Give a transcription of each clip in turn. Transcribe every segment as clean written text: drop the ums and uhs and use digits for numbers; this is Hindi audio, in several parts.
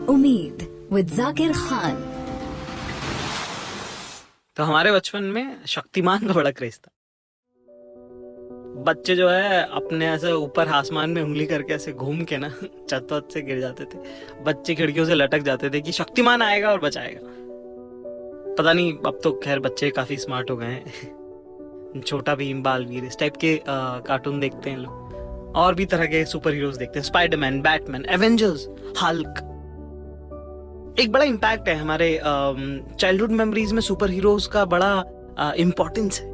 उम्मीद विद जाकिर खान। तो हमारे बचपन में शक्तिमान का बड़ा क्रेज था। बच्चे जो है अपने ऐसे ऊपर आसमान में उंगली करके ऐसे घूम के ना छत वत से गिर जाते थे। बच्चे खिड़कियों से लटक जाते थे कि शक्तिमान आएगा और बचाएगा। पता नहीं, अब तो खैर बच्चे काफी स्मार्ट हो गए हैं। छोटा भीम, बालवीर, इस टाइप के कार्टून देखते हैं लोग, और भी तरह के सुपर हीरोज देखते हैं। Spiderman, Batman, Avengers, Hulk. एक बड़ा इम्पैक्ट है हमारे चाइल्डहुड मेमोरीज में सुपर हीरोज का बड़ा इम्पोर्टेंस है।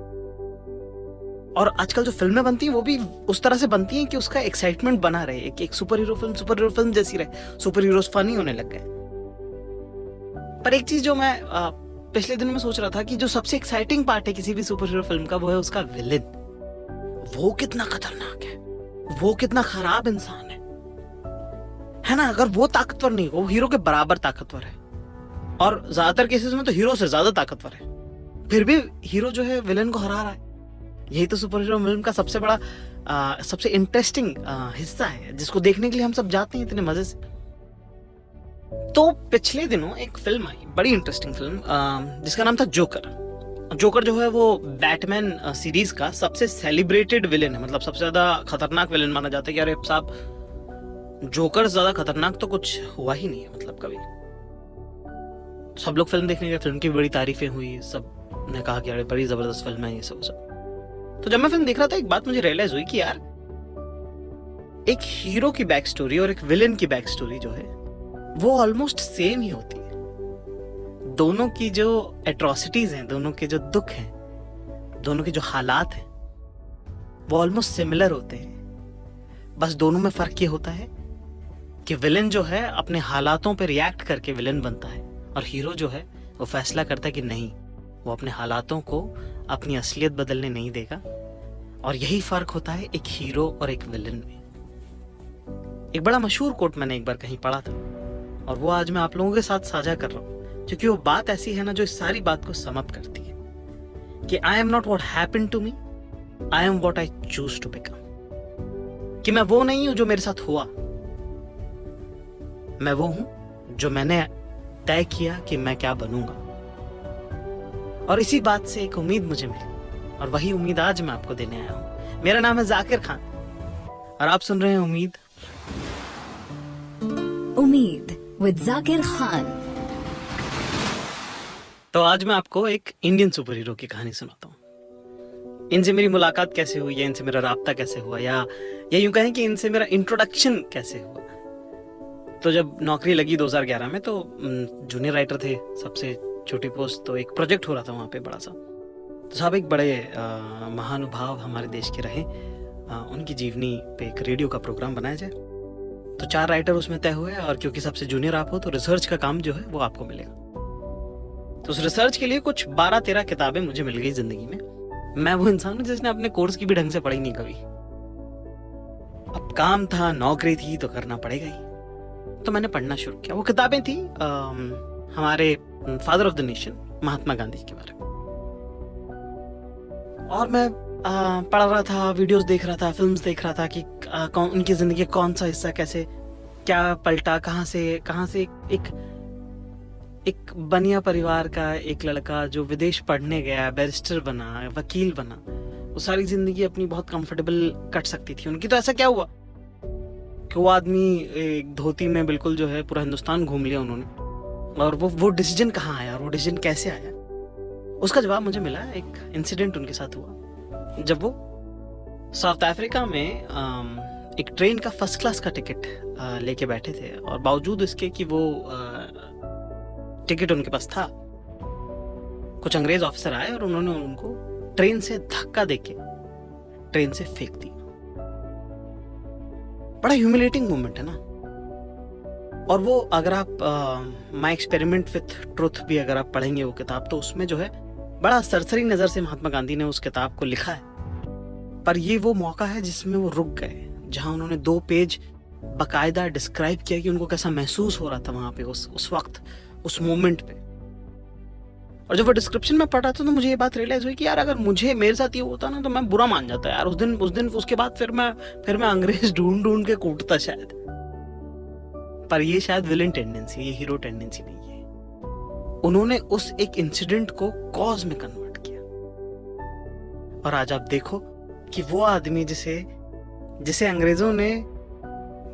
और आजकल जो फिल्में बनती हैं वो भी उस तरह से बनती हैं कि उसका एक्साइटमेंट बना रहे। एक सुपर हीरो फिल्म जैसी रहे। सुपर हीरोज फनी होने लग गए। पर एक चीज जो मैं पिछले दिन में सोच रहा था कि जो सबसे एक्साइटिंग पार्ट है किसी भी सुपर हीरो फिल्म का, वो है उसका विलेन। वो कितना खतरनाक है, वो कितना खराब इंसान है ना। अगर वो ताकतवर नहीं, वो हीरो के बराबर ताकतवर है, और ज्यादातर केसेस में तो हीरो से ज्यादा ताकतवर है, फिर भी हीरो जो है विलेन को हरा रहा है। यही तो सुपर हीरो फिल्म का सबसे बड़ा सबसे इंटरेस्टिंग हिस्सा है, जिसको देखने के लिए हम सब जाते हैं इतने मजे से। तो पिछले दिनों एक फिल्म आई, बड़ी इंटरेस्टिंग फिल्म, जिसका नाम था जोकर। जोकर जो है वो बैटमैन सीरीज का सबसे सेलिब्रेटेड विलेन है। मतलब सबसे ज्यादा खतरनाक विलेन माना जाता है कि अरे साहब, जोकर ज्यादा खतरनाक तो कुछ हुआ ही नहीं है। मतलब कभी सब लोग फिल्म देखने गए, फिल्म की बड़ी तारीफें हुई, सब ने कहा कि अरे बड़ी जबरदस्त फिल्म है ये सब। तो जब मैं फिल्म देख रहा था, एक बात मुझे रियलाइज हुई कि यार, एक हीरो की बैक स्टोरी और एक विलेन की बैक स्टोरी जो है वो ऑलमोस्ट सेम ही होती है। दोनों की जो एट्रोसिटीज हैं, दोनों के जो दुख हैं, दोनों के जो हालात हैं, वो ऑलमोस्ट सिमिलर होते हैं। बस दोनों में फर्क ये होता है कि विलेन जो है अपने हालातों पर रिएक्ट करके विलेन बनता है, और हीरो जो है वो फैसला करता है कि नहीं, वो अपने हालातों को अपनी असलियत बदलने नहीं देगा। और यही फर्क होता है एक हीरो और एक विलेन में। एक बड़ा मशहूर कोट मैंने एक बार कहीं पढ़ा था, और वो आज मैं आप लोगों के साथ साझा कर रहा हूं, क्योंकि वो बात ऐसी है ना जो इस सारी बात को सम अप करती है कि I am not what happened to me, I am what I choose to become. कि मैं वो नहीं हूं जो मेरे साथ हुआ, मैं वो हूं जो मैंने तय किया कि मैं क्या बनूंगा। और इसी बात से एक उम्मीद मुझे मिली, और वही उम्मीद आज मैं आपको देने आया हूं। मेरा नाम है जाकिर खान, और आप सुन रहे हैं उम्मीद विद जाकिर खान। तो आज मैं आपको एक इंडियन सुपर हीरो की कहानी सुनाता हूँ। इनसे मेरी मुलाकात कैसे हुई, या इनसे मेरा राब्ता कैसे हुआ, या यूं कहें कि इनसे मेरा इंट्रोडक्शन कैसे हुआ। तो जब नौकरी लगी 2011 में, तो जूनियर राइटर थे, सबसे छोटी पोस्ट, तो एक प्रोजेक्ट हो रहा था वहाँ पे बड़ा सा। तो साहब एक बड़े महानुभाव हमारे देश के रहे, उनकी जीवनी पे एक रेडियो का प्रोग्राम बनाया जाए। तो 4 राइटर उसमें तय हुए, और क्योंकि सबसे जूनियर आप हो तो रिसर्च का काम जो है वो आपको मिलेगा। तो उस रिसर्च के लिए कुछ 12-13 किताबें मुझे मिल गई जिंदगी में। मैं वो इंसान हूँ जिसने अपने कोर्स की भी ढंग से पढ़ी नहीं कभी। अब काम था, नौकरी थी, तो करना पड़ेगा ही। तो मैंने पढ़ना शुरू किया। वो किताबें थी हमारे father of the nation Mahatma Gandhi के बारे में। और मैं पढ़ रहा था, वीडियोस देख रहा था, फिल्म्स देख रहा था कि उनकी जिंदगी कौन सा हिस्सा कैसे क्या पलटा, कहाँ से एक बनिया परिवार का एक लड़का जो विदेश पढ़ने गया, बैरिस्टर बना, वकील बना, वो सारी जिंदगी अपनी बहुत कंफर्टेबल कट सकती थी उनकी। तो ऐसा क्या हुआ कि वो आदमी एक धोती में बिल्कुल जो है पूरा हिंदुस्तान घूम लिया उन्होंने, और वो डिसीजन कहाँ आया और वो डिसीजन कैसे आया, उसका जवाब मुझे मिला। एक इंसिडेंट उनके साथ हुआ जब वो साउथ अफ्रीका में एक ट्रेन का फर्स्ट क्लास का टिकट लेके बैठे थे, और बावजूद इसके कि वो टिकट उनके पास था, कुछ अंग्रेज ऑफिसर आए और उन्होंने उनको ट्रेन से धक्का देके ट्रेन से फेंक दिया। बड़ा ह्यूमिलेटिंग मोमेंट है ना। और वो अगर आप माय एक्सपेरिमेंट विथ ट्रुथ भी अगर आप पढ़ेंगे वो किताब, तो उसमें जो है बड़ा सरसरी नजर से महात्मा गांधी ने उस किताब को लिखा है। पर ये वो मौका है जिसमें वो रुक गए, जहां उन्होंने 2 पेज बकायदा डिस्क्राइब किया कि उनको कैसा महसूस हो रहा था वहां पे उस वक्त, उस मोमेंट पे। और जब वो डिस्क्रिप्शन में पढ़ा था तो मुझे ये बात रियलाइज हुई कि यार, अगर मेरे साथ ये होता ना तो मैं बुरा मान जाता यार। उस दिन उसके बाद फिर मैं अंग्रेज ढूंढ के कूटता शायद। पर ये शायद विलन टेंडेंसी, ये हीरो टेंडेंसी नहीं है। उन्होंने उस एक इंसिडेंट को कॉज में कन्वर्ट किया। और आज आप देखो कि वो आदमी जिसे अंग्रेजों ने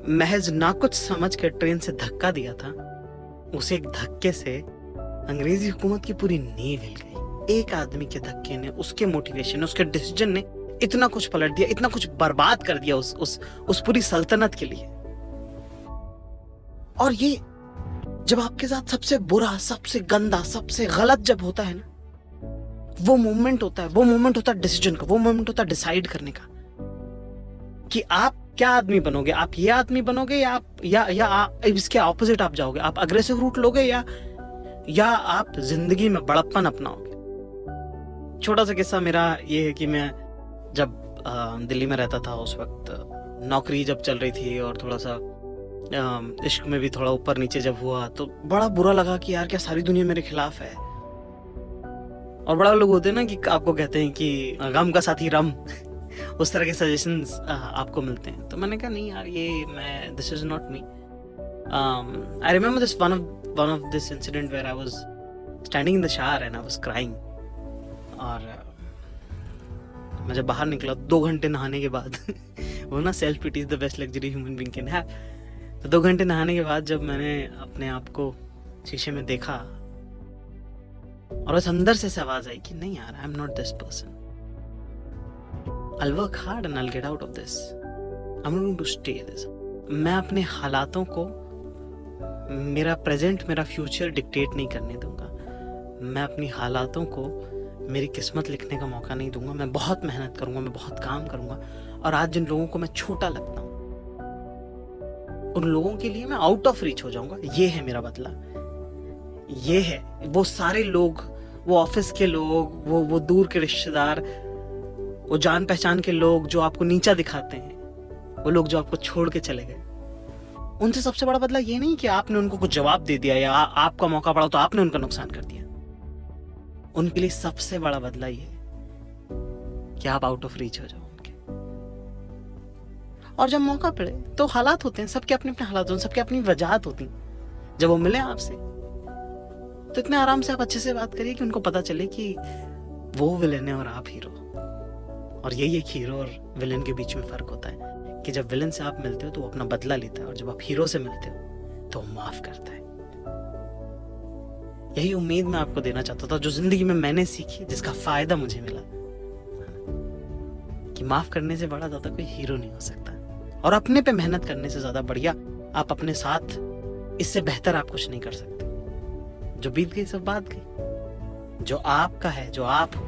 महज ना कुछ समझ कर ट्रेन से धक्का दिया था, उसे एक धक्के से अंग्रेजी हुकूमत की पूरी नींव हिल गई। एक आदमी के धक्के ने, उसके मोटिवेशन, उसके डिसीजन ने इतना कुछ पलट दिया, इतना कुछ बर्बाद कर दिया उस पूरी सल्तनत के लिए। और ये जब आपके साथ सबसे बुरा, सबसे गंदा, सबसे गलत जब होता है ना, वो मोमेंट होता है डिसीजन का, वो मोमेंट होता है डिसाइड करने का कि आप क्या आदमी बनोगे। आप ये आदमी बनोगे या इसके ऑपोजिट आप जाओगे। आप अग्रेसिव रूट लोगे या आप जिंदगी में बड़प्पन अपनाओगे। छोटा सा किस्सा मेरा ये है कि मैं जब दिल्ली में रहता था, उस वक्त नौकरी जब चल रही थी और थोड़ा सा इश्क में भी थोड़ा ऊपर नीचे जब हुआ, तो बड़ा बुरा लगा कि यार क्या सारी दुनिया मेरे खिलाफ है। और बड़ा लोग होते हैं ना कि आपको कहते हैं कि गम का साथी रम, उस तरह के सजेशंस आपको मिलते हैं। तो मैंने कहा नहीं यार, ये this is not me. I remember this one of this incident where I was standing in the shower and I was crying. और मैं जब बाहर निकला 2 घंटे नहाने के बाद वो ना, self pity is the best luxury human being can have. तो 2 घंटे नहाने के बाद जब मैंने अपने आप को शीशे में देखा और उस अंदर से आवाज आई कि नहीं यार, आई am not this person, I'll work hard and I'll get out of this. I'm not going to stay this. मैं अपने हालातों को मेरा प्रेजेंट, मेरा फ्यूचर डिक्टेट नहीं करने दूंगा। मैं अपनी हालातों को मेरी किस्मत लिखने का मौका नहीं दूंगा। मैं बहुत मेहनत करूंगा, मैं बहुत काम करूंगा। और आज जिन लोगों को मैं छोटा लगता हूं, उन लोगों के लिए मैं आउट ऑफ रीच हो जाऊंगा। ये है मेरा बदला। ये है वो सारे लोग, वो ऑफिस के लोग, वो दूर के रिश्तेदार, वो जान पहचान के लोग जो आपको नीचा दिखाते हैं, वो लोग जो आपको छोड़ के चले गए, उनसे सबसे बड़ा बदला ये नहीं कि आपने उनको कुछ जवाब दे दिया या आपका मौका पड़ा तो आपने उनका नुकसान कर दिया। उनके लिए सबसे बड़ा बदला ये कि आप आउट ऑफ रीच हो जाओ उनके। और जब मौका पड़े तो हालात होते हैं, सबके अपने अपने हालात होते हैं, सबके अपनी वजहात होती हैं। जब वो मिले आपसे तो इतने आराम से आप अच्छे से बात करिए कि उनको पता चले कि वो विलेन है और आप हीरो। और यही एक हीरो और विलेन के बीच में फर्क होता है कि जब विलेन से आप मिलते हो तो वो अपना बदला लेता है, और जब आप हीरो से मिलते हो तो वो माफ करता है। यही उम्मीद मैं आपको देना चाहता था, जो जिंदगी में मैंने सीखी, जिसका फायदा मुझे मिला, कि माफ करने से बड़ा ज्यादा कोई हीरो नहीं हो सकता। और अपने पे मेहनत करने से ज्यादा बढ़िया आप अपने साथ, इससे बेहतर आप कुछ नहीं कर सकते। जो बीत गई सब बात गई। जो आपका है, जो आप हो,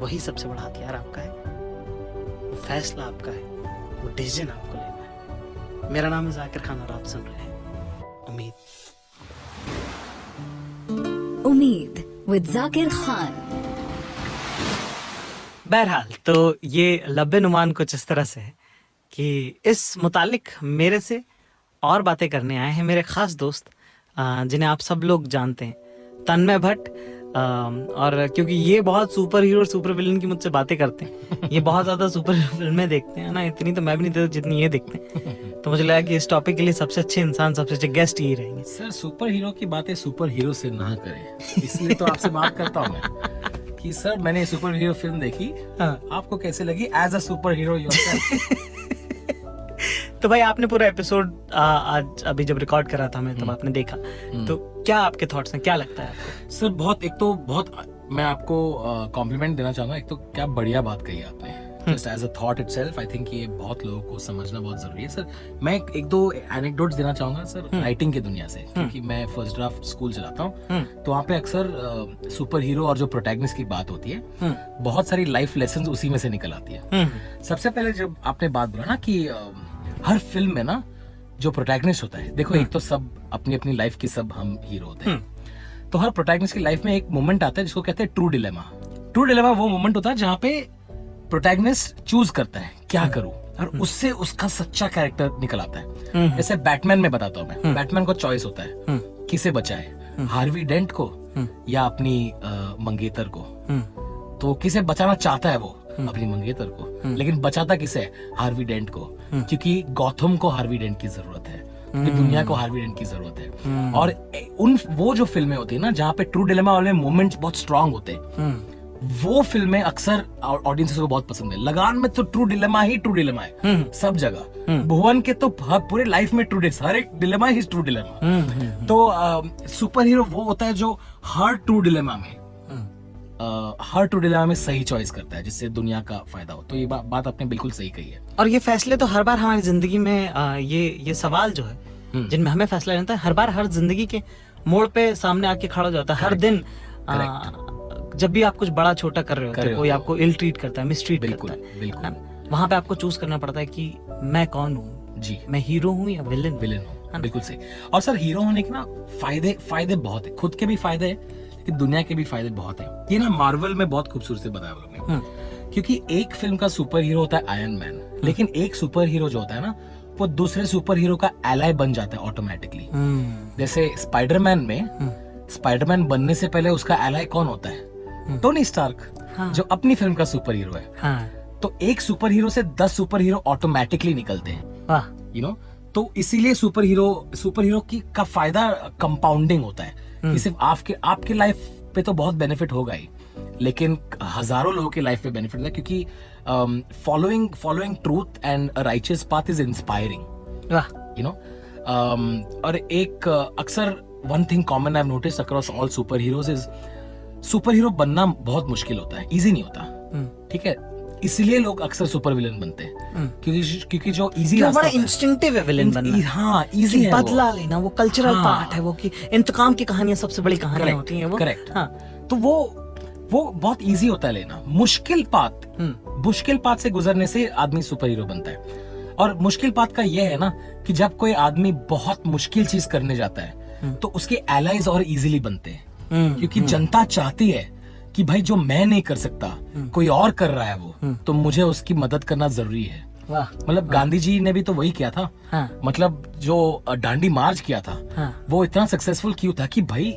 वही सबसे बड़ा हथियार आपका है। वो फैसला आपका है, वो डिसीजन आपको लेना है। मेरा नाम है जाकिर खान और आप सुन रहे हैं उम्मीद विद जाकिर खान। बहरहाल, तो ये लब्बे नुमान कुछ इस तरह से है कि इस मुतालिक मेरे से और बातें करने आए हैं मेरे खास दोस्त, जिन्हें आप सब लोग जानते हैं, तन्मय भट्ट। और क्योंकि ये बहुत सुपर हीरो और सुपर विलन की मुझसे बातें करते हैं, ये बहुत ज्यादा सुपर फिल्में देखते हैं ना, इतनी तो मैं भी नहीं देखता जितनी ये देखते हैं। तो मुझे लगा कि इस टॉपिक के लिए सबसे अच्छे इंसान, सबसे अच्छे गेस्ट ही रहेंगे। सर, सुपर हीरो की बातें सुपर हीरो से ना करें, इसलिए तो आपसे बात करता हूँ मैं कि सर मैंने सुपर हीरो फिल्म देखी, आपको कैसे लगी as a super hero yourself? तो भाई आपने पूरा एपिसोड आज अभी जब रिकॉर्ड करा था मैं, तब आपने देखा, तो क्या आपके थॉट्स हैं, क्या लगता है आपको? सर बहुत मैं आपको कॉम्प्लीमेंट देना चाहूंगा। एक तो क्या बढ़िया बात कही आपने, just as a thought itself. I think ये बहुत लोगों को समझना बहुत जरूरी है। सर मैं एक दो एनेक्डोट्स देना चाहूंगा सर, राइटिंग की दुनिया से, क्योंकि मैं फर्स्ट ड्राफ्ट स्कूल चलाता हूँ, तो वहाँ पे अक्सर सुपर हीरो और जो प्रोटैगनिस्ट की बात होती है, बहुत सारी लाइफ लेसन उसी में से निकल आती है। सबसे पहले जब आपने बात बोला ना कि हर फिल्म में ना जो प्रोटैगनिस्ट होता है, देखो एक तो सब अपनी अपनी लाइफ की सब हम हीरो होते हैं, तो हर प्रोटैगनिस्ट की लाइफ में एक मोमेंट आता है जिसको कहते हैं ट्रू डिलेमा। ट्रू डिलेमा वो मोमेंट होता है जहाँ पे प्रोटैगनिस्ट चूज करता है क्या करूं, और उससे उसका सच्चा कैरेक्टर निकल आता है। जैसे बैटमैन में बताता हूँ मैं, बैटमैन को चॉइस होता है किसे बचाए, हार्वी डेंट को या अपनी मंगेतर को। तो किसे बचाना चाहता है वो, अपनी मंगेतर को, लेकिन बचाता किसे है, हार्वी डेंट को, क्योंकि गॉथम को हार्वी डेंट की जरूरत है। कि दुनिया को हार्वी डेंट की जरूरत है। और वो जो फिल्में होती है ना जहाँ पे ट्रू डिलेमा वाले मोमेंट्स बहुत स्ट्रांग होते हैं, वो फिल्में अक्सर ऑडियंसेस को बहुत पसंद है। लगान में तो ट्रू डिलेमा है सब जगह। भुवन के तो पूरे लाइफ में हर एक डिलेमा ही ट्रू डिलेमा। तो सुपर हीरो वो होता है जो हर ट्रू डिलेमा में सही चॉइस करता है जिससे दुनिया का फायदा हो। तो ये बात आपने बिल्कुल सही कही है। और ये फैसले तो हर बार हमारी जिंदगी में ये सवाल जो है जिनमें हमें फैसला लेना है, हर बार हर जिंदगी के मोड़ पे सामने आके खड़ा हो जाता है। हर दिन जब भी आप कुछ बड़ा छोटा कर रहे हो तो कोई आपको इल ट्रीट करता है, मिसट्रीट करता है, बिल्कुल। वहां पे आपको चूज करना पड़ता है कि मैं कौन हूँ जी, मैं हीरो हूँ या विलेन हूँ। बिल्कुल सही। और सर हीरो होने के ना फायदे बहुत है, खुद के भी फायदे है लेकिन दुनिया के भी फायदे बहुत है। ये ना मार्वल में बहुत खूबसूरत से बताया लोगों ने, क्योंकि एक फिल्म का सुपर हीरो होता है आयरन मैन, लेकिन एक सुपर हीरो जो होता है ना वो दूसरे सुपर हीरो का एलाय बन जाता है ऑटोमेटिकली। जैसे स्पाइडरमैन में स्पाइडरमैन बनने से पहले उसका एलाय कौन होता है? टोनी स्टार्क, जो अपनी फिल्म का सुपर हीरो है। तो एक सुपर हीरो से 10 सुपर हीरो ऑटोमेटिकली निकलते हैं, यू नो। तो इसीलिए सुपर हीरो की का फायदा कंपाउंडिंग होता है कि सिर्फ आपके लाइफ पे तो बहुत बेनिफिट होगा ही, लेकिन हजारों लोगों की लाइफ पे बेनिफिट होता है, क्योंकि following truth and righteous path is inspiring, you know. और एक अक्सर one thing common I have noticed across all super heroes is super hero बनना बहुत मुश्किल होता है, इजी नहीं होता। ठीक है, इसलिए लोग अक्सर सुपर विलेन बनते हैं, क्योंकि जो इजी रास्ता बड़ा इंस्टिंक्टिव है विलेन बनना। हाँ, इजी है, बदला लेना, वो कल्चरल पार्ट है, वो कि इंतकाम की कहानियां सबसे बड़ी कहानियां होती हैं वो। करेक्ट। हाँ, तो वो बहुत इजी होता है लेना। मुश्किल पाथ से गुजरने से आदमी सुपर हीरो बनता है। और मुश्किल पाथ का ये है ना कि जब कोई आदमी बहुत मुश्किल चीज करने जाता है तो उसके एलाइज और इजीली बनते हैं, क्योंकि जनता चाहती है कि भाई जो मैं नहीं कर सकता कोई और कर रहा है वो, तो मुझे उसकी मदद करना जरूरी है। मतलब गांधी जी ने भी तो वही किया था। मतलब जो डांडी मार्च किया था वो इतना सक्सेसफुल क्यों था कि भाई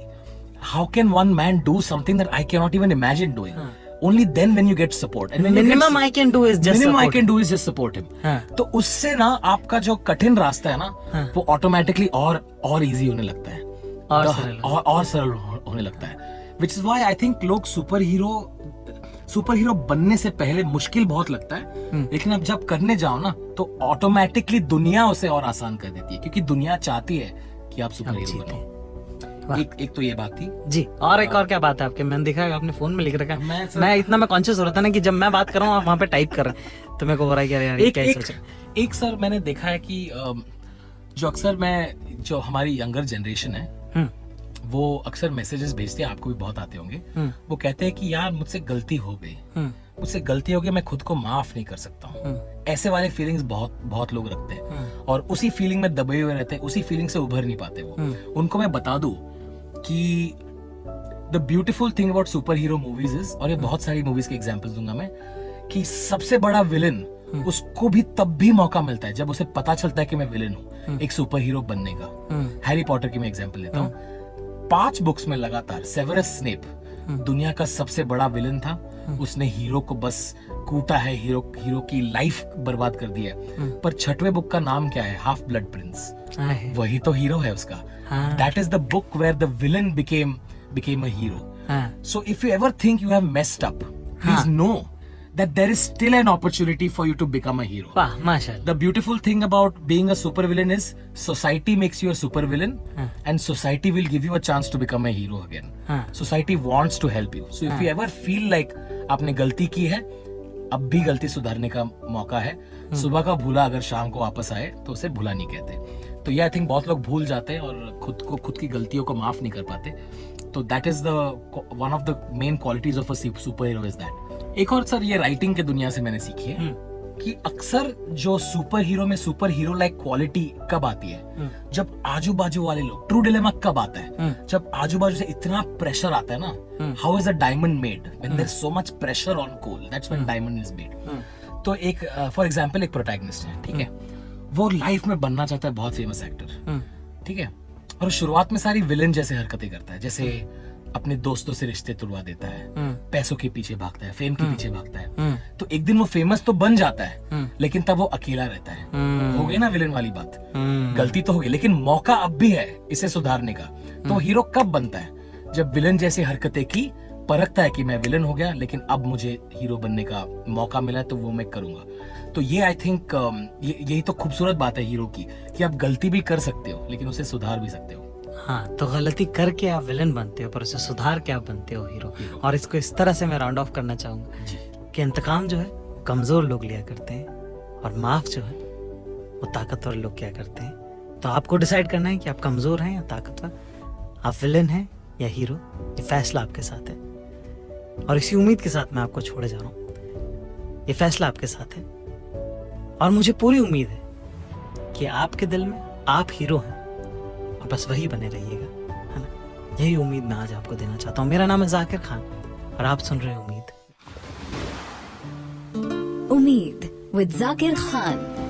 how can one man do something that I can not even imagine doing, only then when you get support, and minimum I can do is just support him. तो उससे ना आपका जो कठिन रास्ता है ना वो ऑटोमेटिकली और इजी होने लगता है, और सरल होने लगता है। Which is why I think लोग सुपर हीरो बनने से पहले मुश्किल बहुत लगता है, लेकिन अब जब करने जाओ ना तो ऑटोमेटिकली दुनिया उसे और आसान कर देती है, क्योंकि दुनिया चाहती है कि आप सुपर हीरो बनो। एक तो ये बात थी जी। और एक और क्या बात है आपके? मैंने देखा है आपने फोन में लिख रखा है। मैं इतना कॉन्शियस हो रहा था ना कि जब मैं बात कर रहा हूँ आप वहाँ पे टाइप कर रहे हैं, तो मेरे को हो रहा है कि यार ये क्या सोच रहे हैं। एक सर मैंने देखा है कि जो अक्सर जो हमारी यंगर जनरेशन है वो अक्सर मैसेजेस भेजते हैं, आपको भी बहुत आते होंगे। वो कहते हैं कि यार मुझसे गलती हो गई, मैं खुद को माफ नहीं कर सकता हूँ। ऐसे वाले फीलिंग्स बहुत लोग रखते हैं और उसी फीलिंग में दबे हुए रहते हैं, उसी फीलिंग से उभर नहीं पाते वो। उनको मैं बता दूं कि the beautiful thing about super hero movies is, और ये बहुत सारी मूवीज के एग्जांपल्स दूंगा मैं, कि सबसे बड़ा विलन उसको भी तब भी मौका मिलता है जब उसे पता चलता है कि मैं विलन हूँ एक सुपर हीरो बनने का। हैरी पॉटर की मैं एग्जांपल लेता हूँ। 5 बुक्स में लगातार सेवेरस स्नेप दुनिया का सबसे बड़ा विलन था। उसने हीरो को बस कूटा है, हीरो की लाइफ बर्बाद कर दी है। पर 6वें बुक का नाम क्या है? Half blood prince. वही तो हीरो है उसका। That is the book where the villain became a hero. So if you ever think you have messed up, please know that there is still an opportunity for you to become a hero. माशाल्लाह। The beautiful thing about being a super villain is society makes you a super villain, and society will give you a chance to become a hero again. Society wants to help you. So if you ever feel like आपने गलती की है, अब भी गलती सुधारने का मौका है। सुबह का भूला अगर शाम को वापस आए तो उसे भूला नहीं कहते। तो ये आई थिंक बहुत लोग भूल जाते हैं और खुद की गलतियों को माफ नहीं कर पाते। तो that is one of the main qualities of a super hero is that. एक और सर ये राइटिंग के दुनिया से मैंने सीखी है कि अक्सर जो सुपर हीरो में सुपर हीरो लाइक क्वालिटी कब आती है? जब आजू बाजू वाले लोग, ट्रू डिलेमा कब आता है? जब आजू बाजू से इतना प्रेशर आता है ना। How is a diamond made when there is so much pressure on coal? That's when diamond is made. तो एक फॉर एग्जांपल एक प्रोटैगनिस्ट है, ठीक है, वो लाइफ में बनना चाहता है बहुत फेमस एक्टर, ठीक है, और शुरुआत में सारी विलेन जैसे हरकतें करता है, जैसे अपने दोस्तों से रिश्ते तुड़वा देता है, पैसों के पीछे भागता है, फेम के पीछे भागता है। तो एक दिन वो फेमस तो बन जाता है, लेकिन तब वो अकेला रहता है। हो गई ना विलन वाली बात। हम्म। गलती तो हो गई, लेकिन मौका अब भी है इसे सुधारने का। तो हीरो कब बनता है? जब विलन जैसी हरकतें की, परखता है कि मैं विलन हो गया, लेकिन अब मुझे हीरो बनने का मौका मिला है तो वो मैं करूंगा। तो ये आई थिंक यही तो खूबसूरत बात है हीरो की, कि आप गलती भी कर सकते हो लेकिन उसे सुधार भी सकते हो। हाँ, तो गलती करके आप विलन बनते हो पर उसे सुधार के आप बनते हो हीरो। और इसको इस तरह से मैं राउंड ऑफ करना चाहूंगा जी। कि इंतकाम जो है कमजोर लोग लिया करते हैं और माफ जो है वो ताकतवर लोग किया करते हैं। तो आपको डिसाइड करना है कि आप कमजोर हैं या ताकतवर, आप विलन हैं या हीरो। ये फैसला आपके साथ है और इसी उम्मीद के साथ मैं आपको छोड़े जा रहा हूँ। ये फैसला आपके साथ है और मुझे पूरी उम्मीद है कि आपके दिल में आप हीरो हैं और बस वही बने रहिएगा, है ना। यही उम्मीद मैं आज आपको देना चाहता हूँ। मेरा नाम है जाकिर खान और आप सुन रहे हैं उम्मीद। उम्मीद with Zakir Khan.